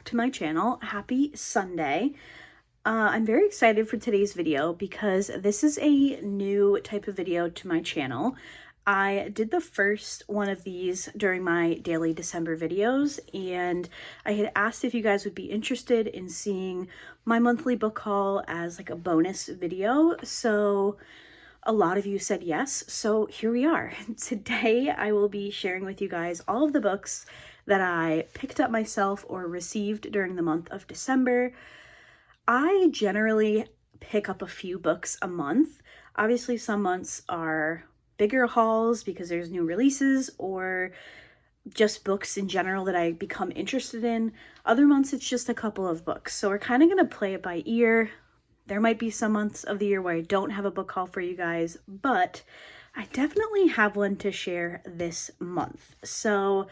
to my channel. Happy Sunday. I'm very excited for today's video because this is a new type of video to my channel. I did the first one of these during my daily December videos, and I had asked if you guys would be interested in seeing my monthly book haul as like a bonus video. So a lot of you said yes, so here we are. Today I will be sharing with you guys all of the books that I picked up myself or received during the month of December. I generally pick up a few books a month. Obviously some months are bigger hauls because there's new releases or just books in general that I become interested in. Other months it's just a couple of books. So we're kind of going to play it by ear. There might be some months of the year where I don't have a book haul for you guys, but I definitely have one to share this month. So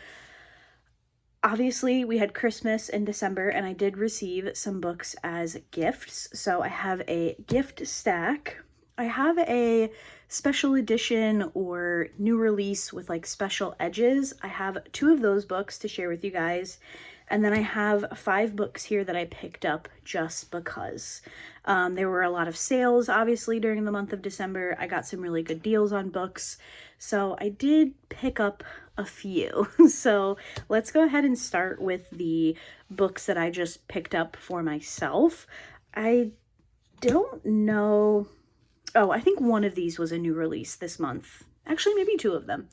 obviously we had Christmas in December and I did receive some books as gifts. So I have a gift stack. I have a special edition or new release with like special edges. I have 2 of those books to share with you guys. And then I have 5 books here that I picked up just because. There were a lot of sales, obviously, during the month of December. I got some really good deals on books. So I did pick up a few. So let's go ahead and start with the books that I just picked up for myself. I don't know. Oh, I think one of these was a new release this month. Actually, maybe 2 of them.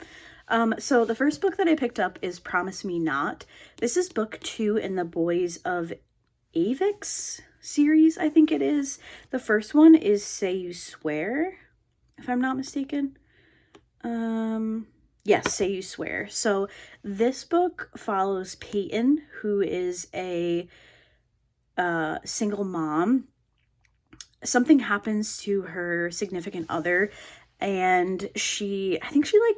So the first book that I picked up is Promise Me Not. This is book 2 in the Boys of Avix series, I think it is. The first one is Say You Swear, if I'm not mistaken. Yes, Say You Swear. So this book follows Peyton, who is a single mom. Something happens to her significant other, and I think she like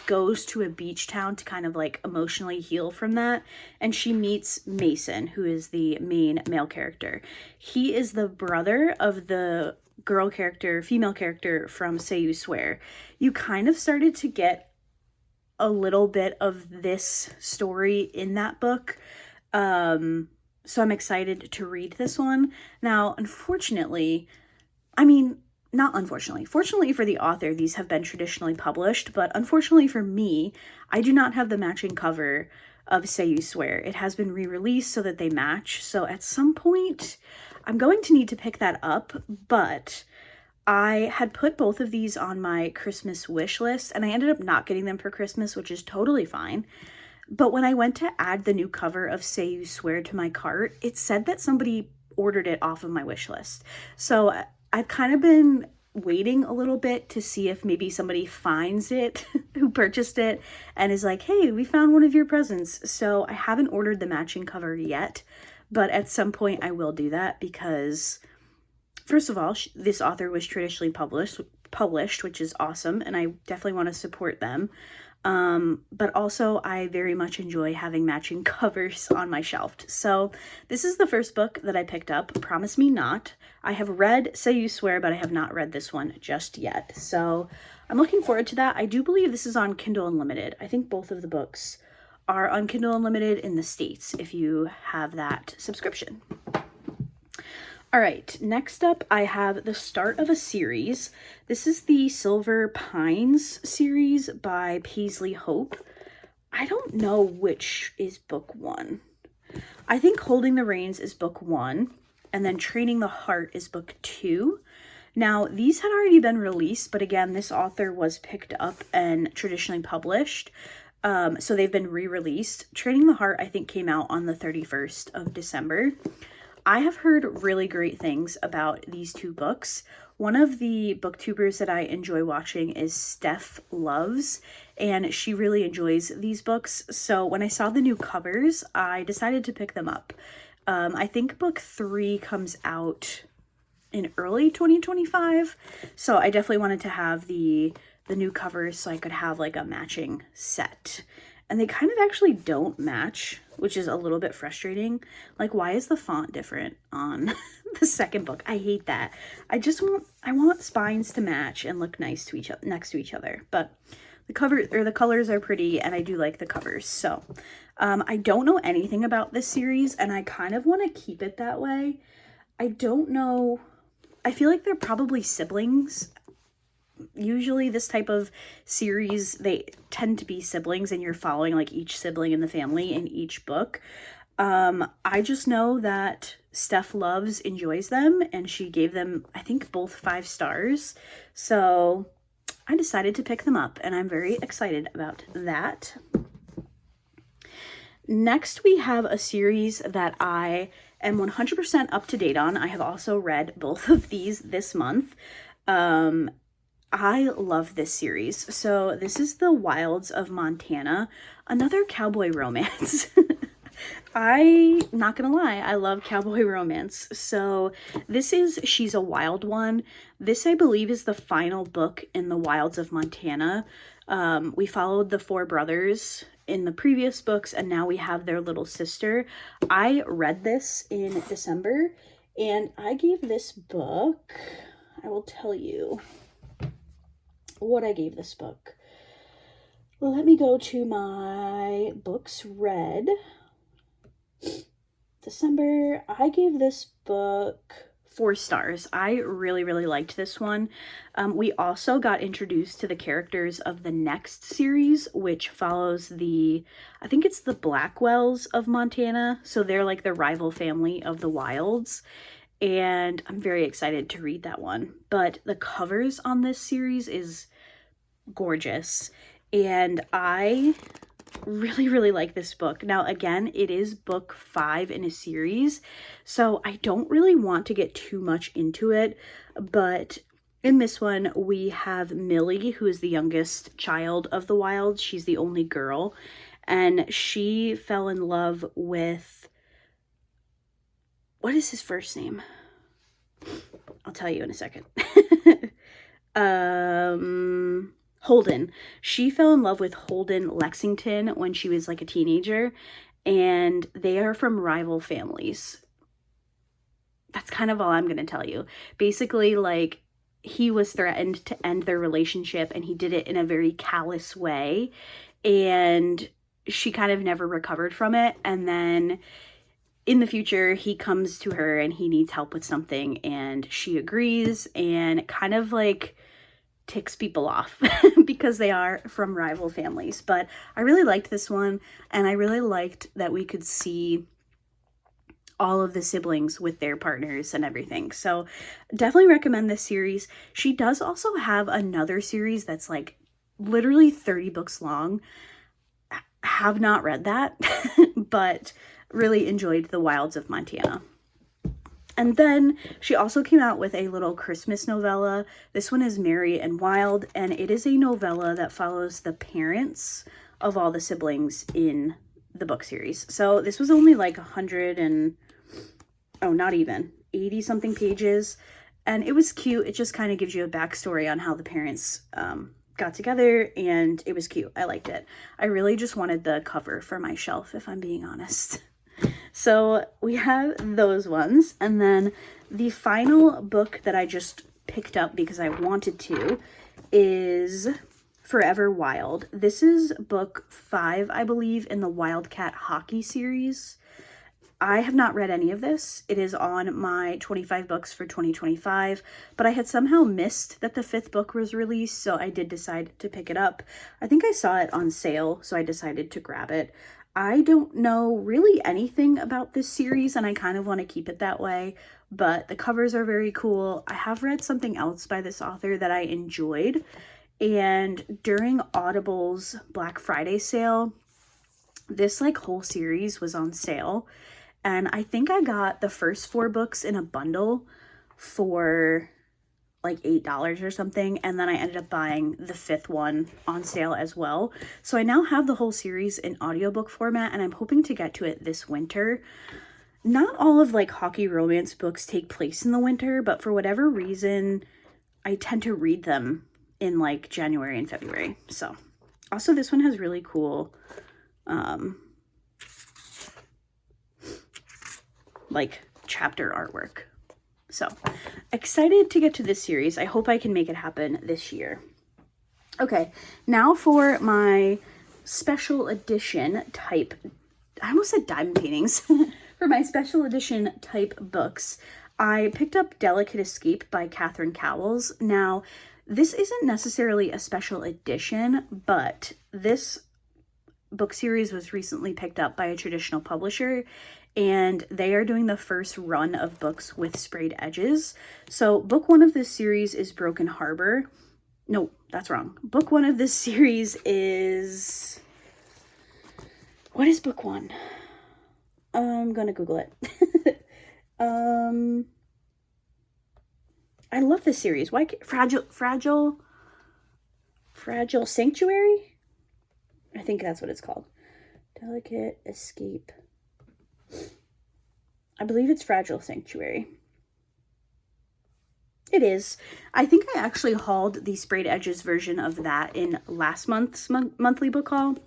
goes to a beach town to kind of like emotionally heal from that, and she meets Mason, who is the main male character. He is the brother of the female character from Say You Swear. You kind of started to get a little bit of this story in that book, so I'm excited to read this one. Now, unfortunately, fortunately for the author, these have been traditionally published, but unfortunately for me, I do not have the matching cover of Say You Swear. It has been re-released so that they match, so at some point, I'm going to need to pick that up, but I had put both of these on my Christmas wish list, and I ended up not getting them for Christmas, which is totally fine. But when I went to add the new cover of Say You Swear to my cart, it said that somebody ordered it off of my wish list. So I've kind of been waiting a little bit to see if maybe somebody finds it who purchased it and is like, hey, we found one of your presents. So I haven't ordered the matching cover yet, but at some point I will do that because, first of all, this author was traditionally published, which is awesome, and I definitely want to support them. But also I very much enjoy having matching covers on my shelf. So this is the first book that I picked up, Promise Me Not. I have read Say You Swear, but I have not read this one just yet. So I'm looking forward to that. I do believe this is on Kindle Unlimited. I think both of the books are on Kindle Unlimited in the States if you have that subscription. All right, next up I have the start of a series. This is the Silver Pines series by Paisley Hope. I don't know which is book 1. I think Holding the Reins is book 1, and then Training the Heart is book 2. Now, these had already been released, but again, this author was picked up and traditionally published. So they've been re-released. Training the Heart, I think, came out on the 31st of December. I have heard really great things about these 2 books. One of the booktubers that I enjoy watching is Steph Loves, and she really enjoys these books. So when I saw the new covers, I decided to pick them up. I think book 3 comes out in early 2025, so I definitely wanted to have the new covers so I could have like a matching set. And they kind of actually don't match, which is a little bit frustrating. Like, why is the font different on the second book? I hate that. I want spines to match and look nice to next to each other. But the colors are pretty, and I do like the covers. So I don't know anything about this series, and I kind of want to keep it that way. I don't know. I feel like they're probably siblings. Usually this type of series, they tend to be siblings, and you're following like each sibling in the family in each book. I just know that Steph enjoys them, and she gave them, I think, both 5 stars. So I decided to pick them up, and I'm very excited about that. Next, we have a series that I am 100% up to date on. I have also read both of these this month. I love this series. So this is The Wilds of Montana, another cowboy romance. I'm not gonna lie, I love cowboy romance. So this is She's a Wild One. This, I believe, is the final book in The Wilds of Montana. We followed the 4 brothers in the previous books, and now we have their little sister. I read this in December, and I gave this book, I will tell you what I gave this book. Let me go to my books read. December, I gave this book 4 stars. I really, really liked this one. We also got introduced to the characters of the next series, which follows I think it's the Blackwells of Montana. So they're like the rival family of the Wilds. And I'm very excited to read that one. But the covers on this series is gorgeous. And I really, really like this book. Now, again, it is book 5 in a series, so I don't really want to get too much into it, but in this one, we have Millie, who is the youngest child of the Wilds. She's the only girl, and she fell in love with, what is his first name? I'll tell you in a second. Holden. She fell in love with Holden Lexington when she was like a teenager, and they are from rival families. That's kind of all I'm going to tell you. Basically, like, he was threatened to end their relationship, and he did it in a very callous way, and she kind of never recovered from it. And then in the future, he comes to her and he needs help with something, and she agrees, and it kind of like ticks people off because they are from rival families. But I really liked this one, and I really liked that we could see all of the siblings with their partners and everything. So definitely recommend this series. She does also have another series that's like literally 30 books long. Have not read that, but really enjoyed The Wilds of Montana. And then she also came out with a little Christmas novella. This one is Merry and Wild, and it is a novella that follows the parents of all the siblings in the book series. So this was only like 80 something pages, and it was cute. It just kind of gives you a backstory on how the parents got together, and it was cute. I liked it. I really just wanted the cover for my shelf, if I'm being honest. So we have those ones, and then the final book that I just picked up because I wanted to is Forever Wild. This is book 5, I believe, in the Wildcat Hockey series. I have not read any of this. It is on my 25 books for 2025, but I had somehow missed that the 5th book was released, so I did decide to pick it up. I think I saw it on sale, so I decided to grab it. I don't know really anything about this series, and I kind of want to keep it that way, but the covers are very cool. I have read something else by this author that I enjoyed, and during Audible's Black Friday sale, this like whole series was on sale, and I think I got the first 4 books in a bundle for like $8 or something, and then I ended up buying the 5th one on sale as well. So I now have the whole series in audiobook format, and I'm hoping to get to it this winter. Not all of like hockey romance books take place in the winter, but for whatever reason, I tend to read them in like January and February. So also this one has really cool like chapter artwork. So excited to get to this series. I hope I can make it happen this year. Okay, now for my special edition type, I almost said diamond paintings. For my special edition type books, I picked up Delicate Escape by Catherine Cowles. Now, this isn't necessarily a special edition, but this book series was recently picked up by a traditional publisher, and they are doing the first run of books with sprayed edges. So book one of this series is Broken Harbor. No, that's wrong. Book one of this series is... What is book one? I'm gonna Google it. I love this series. Why Fragile Sanctuary? I think that's what it's called. Delicate Escape. I believe it's Fragile Sanctuary. It is. I think I actually hauled the sprayed edges version of that in last month's monthly book haul.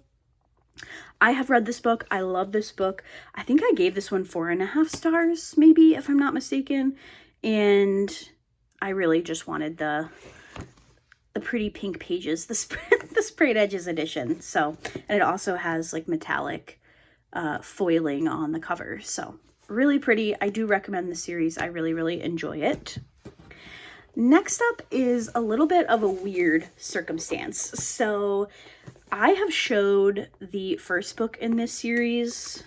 I have read this book. I love this book. I think I gave this one 4.5 stars, maybe, if I'm not mistaken. And I really just wanted the pretty pink pages, the sprayed edges edition. So, and it also has like metallic foiling on the cover. So really pretty. I do recommend the series. I really, really enjoy it. Next up is a little bit of a weird circumstance. So I have showed the first book in this series.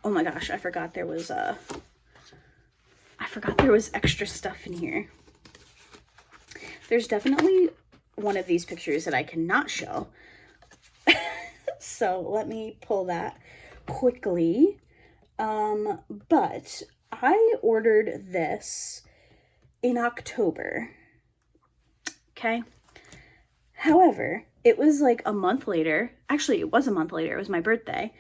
Oh my gosh, I forgot there was extra stuff in here. There's definitely one of these pictures that I cannot show. So let me pull that quickly. But I ordered this in October. Okay. However, it was like a month later. Actually, it was a month later. It was my birthday.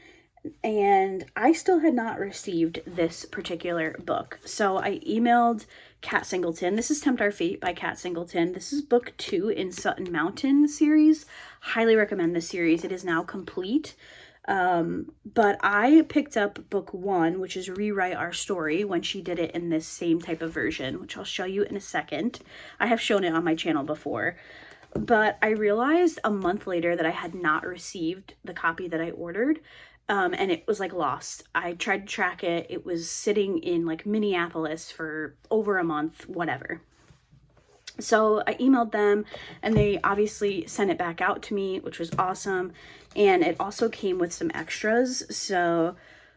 And I still had not received this particular book. So I emailed Kat Singleton. This is Tempt Our Fate by Kat Singleton. This is book 2 in Sutton Mountain series. Highly recommend this series. It is now complete. But I picked up book 1, which is Rewrite Our Story, when she did it in this same type of version, which I'll show you in a second. I have shown it on my channel before. But I realized a month later that I had not received the copy that I ordered. And it was like lost. I tried to track it. It was sitting in like Minneapolis for over a month, whatever. So I emailed them and they obviously sent it back out to me, which was awesome. And it also came with some extras. So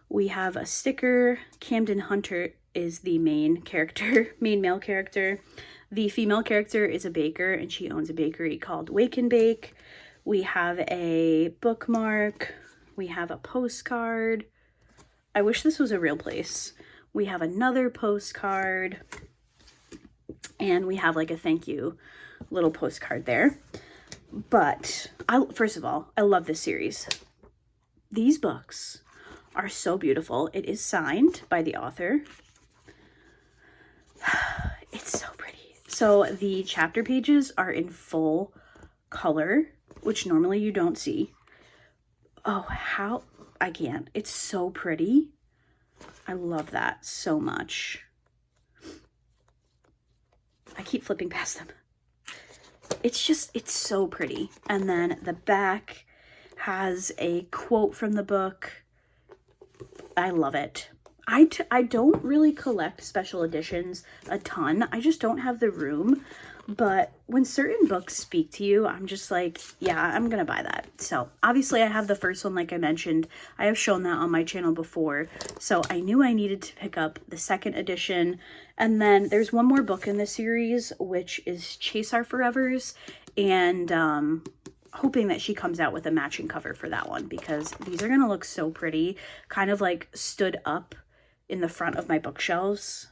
we have a sticker. Camden Hunter is the main male character. The female character is a baker and she owns a bakery called Wake and Bake. We have a bookmark. We have a postcard. I wish this was a real place. We have another postcard. And we have like a thank you little postcard there. But first of all, I love this series. These books are so beautiful. It is signed by the author. It's so pretty. So the chapter pages are in full color, which normally you don't see. Oh, I can't. It's so pretty. I love that so much. I keep flipping past them. It's so pretty. And then the back has a quote from the book. I love it. I don't really collect special editions a ton. I just don't have the room. But when certain books speak to you, I'm just like, yeah, I'm going to buy that. So obviously I have the first one, like I mentioned. I have shown that on my channel before. So I knew I needed to pick up the second edition. And then there's one more book in the series, which is Chase Our Forevers. And hoping that she comes out with a matching cover for that one, because these are going to look so pretty. Kind of like stood up in the front of my bookshelves.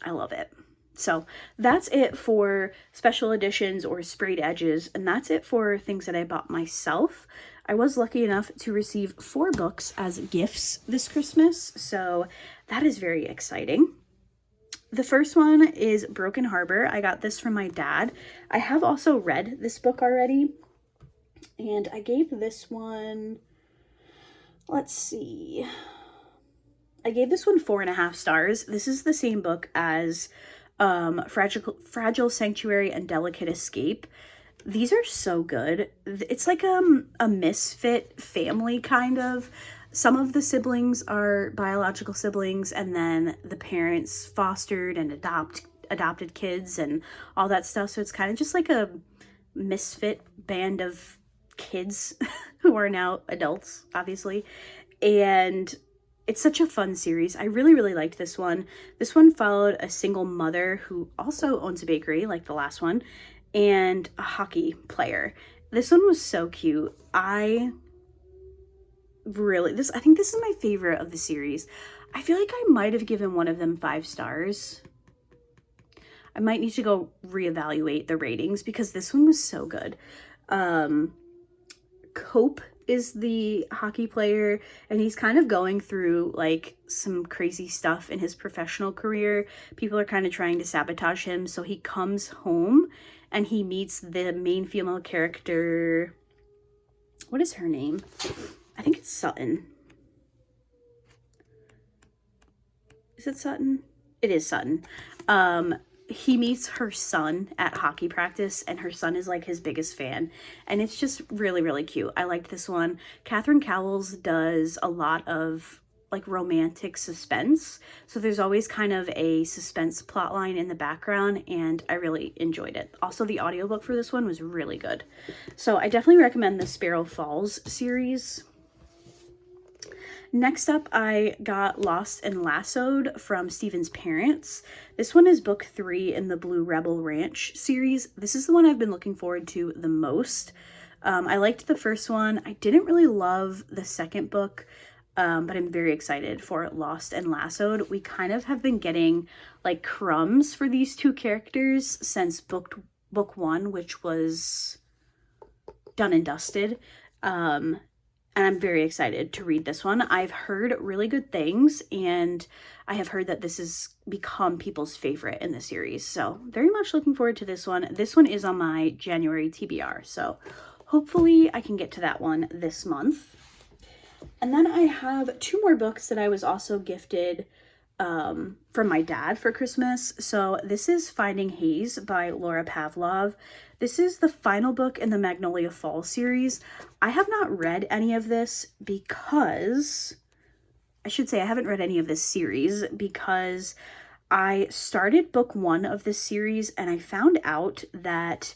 I love it. So that's it for special editions or sprayed edges, and that's it for things that I bought myself. I was lucky enough to receive 4 books as gifts this Christmas, so that is very exciting. The first one is Broken Harbor. I got this from my dad. I have also read this book already, and I gave this one, let's see, I gave this one 4.5 stars. This is the same book as Fragile Sanctuary and Delicate Escape. These are so good. It's like a misfit family kind of. Some of the siblings are biological siblings, and then the parents fostered and adopted kids and all that stuff. So it's kind of just like a misfit band of kids who are now adults, obviously. And it's such a fun series. I really, really liked this one. This one followed a single mother who also owns a bakery, like the last one, and a hockey player. This one was so cute. I think this is my favorite of the series. I feel like I might have given one of them 5 stars. I might need to go reevaluate the ratings because this one was so good. Cope is the hockey player, and he's kind of going through like some crazy stuff in his professional career. People are kind of trying to sabotage him, so he comes home and he meets the main female character. What is her name? I think it's Sutton. Is it Sutton? It is Sutton. He meets her son at hockey practice, and her son is like his biggest fan, and it's just really, really cute. I liked this one. Catherine Cowles does a lot of like romantic suspense, so there's always kind of a suspense plot line in the background, and I really enjoyed it. Also, the audiobook for this one was really good, so I definitely recommend the Sparrow Falls series. Next up, I got Lost and Lassoed from Stephen's parents. This one is book 3 in the Blue Rebel Ranch series. This is the one I've been looking forward to the most. I liked the first one. I didn't really love the second book, but I'm very excited for Lost and Lassoed. We kind of have been getting like crumbs for these two characters since book 1, which was done and dusted. And I'm very excited to read this one. I've heard really good things, and I have heard that this has become people's favorite in the series. So very much looking forward to this one. This one is on my January TBR, so hopefully I can get to that one this month. And then I have 2 more books that I was also gifted from my dad for Christmas. So this is Finding Haze by Laura Pavlov. This is the final book in the Magnolia Falls series. I have not read any of this because, I should say I haven't read any of this series because I started book 1 of this series and I found out that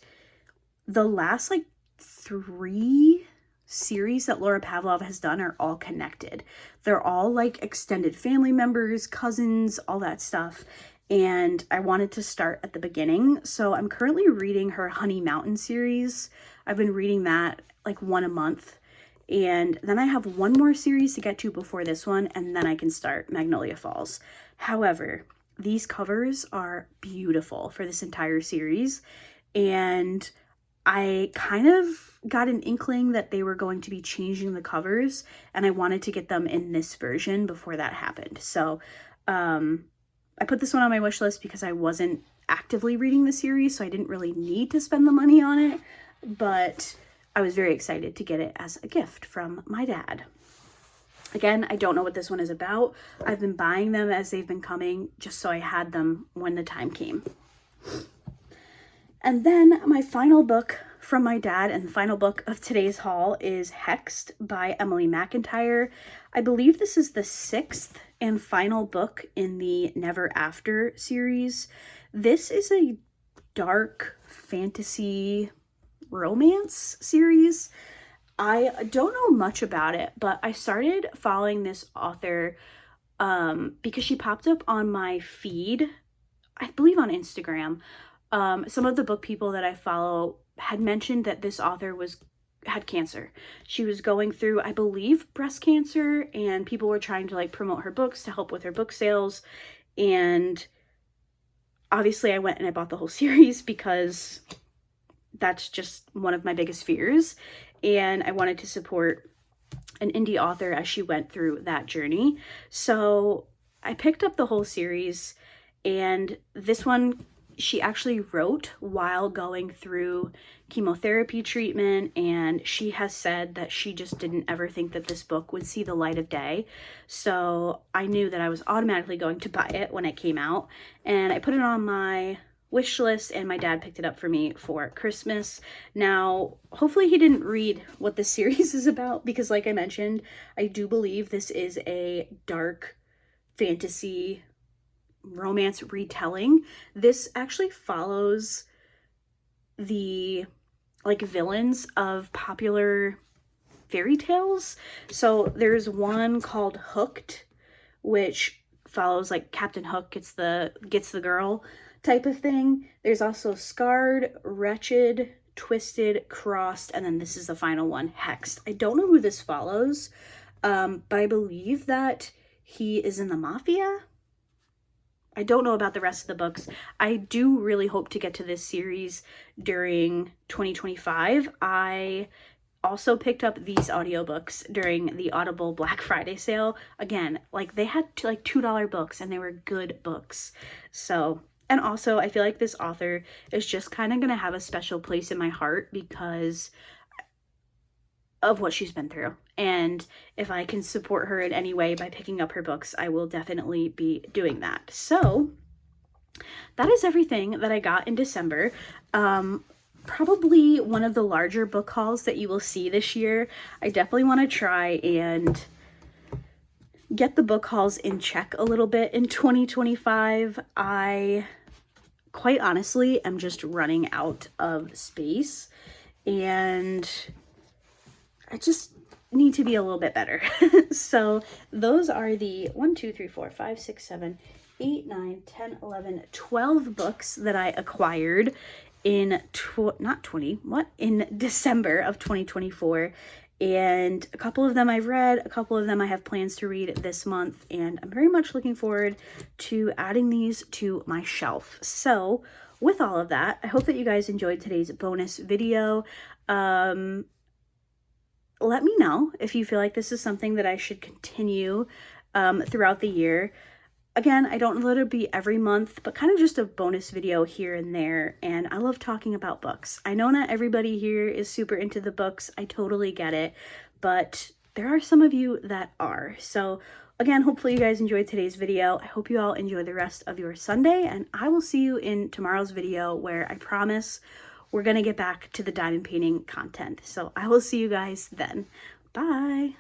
the last like 3 series that Laura Pavlov has done are all connected. They're all like extended family members, cousins, all that stuff. And I wanted to start at the beginning. So I'm currently reading her Honey Mountain series. I've been reading that like 1 a month. And then I have 1 more series to get to before this one, and then I can start Magnolia Falls. However, these covers are beautiful for this entire series. And I kind of got an inkling that they were going to be changing the covers, and I wanted to get them in this version before that happened. So I put this one on my wish list because I wasn't actively reading the series, so I didn't really need to spend the money on it, but I was very excited to get it as a gift from my dad. Again, I don't know what this one is about. I've been buying them as they've been coming just so I had them when the time came. And then my final book from my dad and the final book of today's haul is Hexed by Emily McIntyre. I believe this is the 6th and final book in the Never After series. This is a dark fantasy romance series. I don't know much about it, but I started following this author because she popped up on my feed, I believe on Instagram. Some of the book people that I follow had mentioned that this author had cancer. She was going through, I believe, breast cancer, and people were trying to like promote her books to help with her book sales. And obviously I went and I bought the whole series because that's just one of my biggest fears. And I wanted to support an indie author as she went through that journey. So I picked up the whole series, and this one she actually wrote while going through chemotherapy treatment, and she has said that she just didn't ever think that this book would see the light of day. So I knew that I was automatically going to buy it when it came out, and I put it on my wish list, and my dad picked it up for me for Christmas. Now, hopefully he didn't read what this series is about, because like I mentioned, I do believe this is a dark fantasy romance retelling. This actually follows the like villains of popular fairy tales. So there's one called Hooked, which follows like Captain Hook gets the girl type of thing. There's also Scarred, Wretched, Twisted, Crossed, and then this is the final one, Hexed. I don't know who this follows, but I believe that he is in the mafia. I don't know about the rest of the books. I do really hope to get to this series during 2025. I also picked up these audiobooks during the Audible Black Friday sale. Again, like they had like $2 books and they were good books. So, and also I feel like this author is just kind of going to have a special place in my heart because of what she's been through. And if I can support her in any way by picking up her books, I will definitely be doing that. So that is everything that I got in December. Probably one of the larger book hauls that you will see this year. I definitely want to try and get the book hauls in check a little bit in 2025. I quite honestly am just running out of space, and I just need to be a little bit better. So those are the 1, 2, 3, 4, 5, 6, 7, 8, 9, 10, 11, 12 books that I acquired in in December of 2024. And a couple of them I've read, a couple of them I have plans to read this month, and I'm very much looking forward to adding these to my shelf. So with all of that, I hope that you guys enjoyed today's bonus video. Let me know if you feel like this is something that I should continue throughout the year. Again, I don't know that it'll be every month, but kind of just a bonus video here and there. And I love talking about books. I know not everybody here is super into the books. I totally get it. But there are some of you that are. So again, hopefully you guys enjoyed today's video. I hope you all enjoy the rest of your Sunday. And I will see you in tomorrow's video, where I promise we're going to get back to the diamond painting content. So I will see you guys then. Bye.